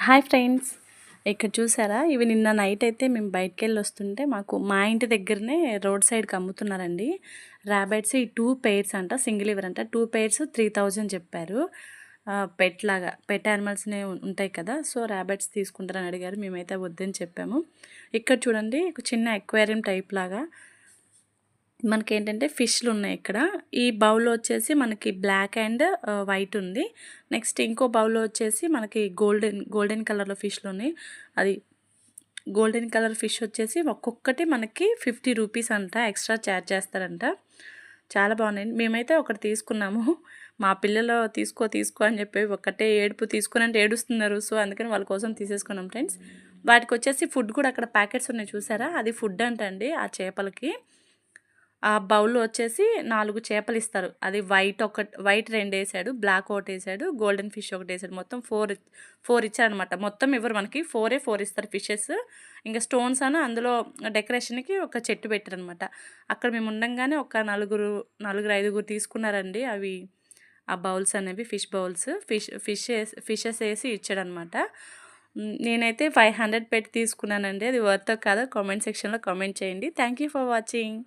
Hi friends, ఇక్కడ చూసారా? ఇవి నిన్న నైట్ అయితే మేము బయటికెళ్ళి వస్తుంటే మా ఇంటి దగ్గరనే రోడ్ సైడ్కి అమ్ముతున్నారండి ర్యాబిట్స్. ఈ 2 pairs అంట, సింగిల్ ఇవర్ అంట. 2 pairs 3000 చెప్పారు. పెట్ యానిమల్స్నే ఉంటాయి కదా, సో ర్యాబిట్స్ తీసుకుంటారని అడిగారు. మేమైతే వద్దని చెప్పాము. ఇక్కడ చూడండి, ఒక చిన్న అక్వేరియం టైప్ లాగా మనకేంటంటే ఫిష్లు ఉన్నాయి ఇక్కడ. ఈ బౌల్లో వచ్చేసి మనకి బ్లాక్ అండ్ వైట్ ఉంది. నెక్స్ట్ ఇంకో బౌల్లో వచ్చేసి మనకి గోల్డెన్ కలర్లో ఫిష్లు ఉన్నాయి. అది గోల్డెన్ కలర్ ఫిష్ వచ్చేసి ఒక్కొక్కటి మనకి 50 రూపీస్ అంట, ఎక్స్ట్రా ఛార్జ్ చేస్తారంట. చాలా బాగున్నాయి. మేమైతే ఒకటి తీసుకున్నాము. మా పిల్లలు తీసుకో అని చెప్పి ఒకటే ఏడుపు, తీసుకుని ఏడుస్తున్నారు. సో అందుకని వాళ్ళ కోసం తీసేసుకున్నాం ఫ్రెండ్స్. వాటికి వచ్చేసి ఫుడ్ కూడా అక్కడ ప్యాకెట్స్ ఉన్నాయి చూసారా, అది ఫుడ్ అంటండి ఆ చేపలకి. ఆ బౌల్లో వచ్చేసి 4 చేపలు ఇస్తారు. అది వైట్ 2 వేసాడు, బ్లాక్ 1 వేసాడు, గోల్డెన్ ఫిష్ 1 వేసాడు. మొత్తం 4 ఇచ్చారనమాట. మొత్తం ఇవ్వరు మనకి, 4 ఇస్తారు ఫిషెస్. ఇంకా స్టోన్స్ అని అందులో డెకరేషన్కి ఒక చెట్టు పెట్టారనమాట. అక్కడ మేము ఉండంగానే ఒక నలుగురు 5గురు తీసుకున్నారండి అవి, ఆ బౌల్స్ అనేవి, ఫిష్ బౌల్స్. ఫిషెస్ వేసి ఇచ్చాడనమాట. నేనైతే 500 పెట్టి తీసుకున్నానండి. అది వర్త్ కాదా కామెంట్ సెక్షన్లో కామెంట్ చేయండి. Thank you for watching.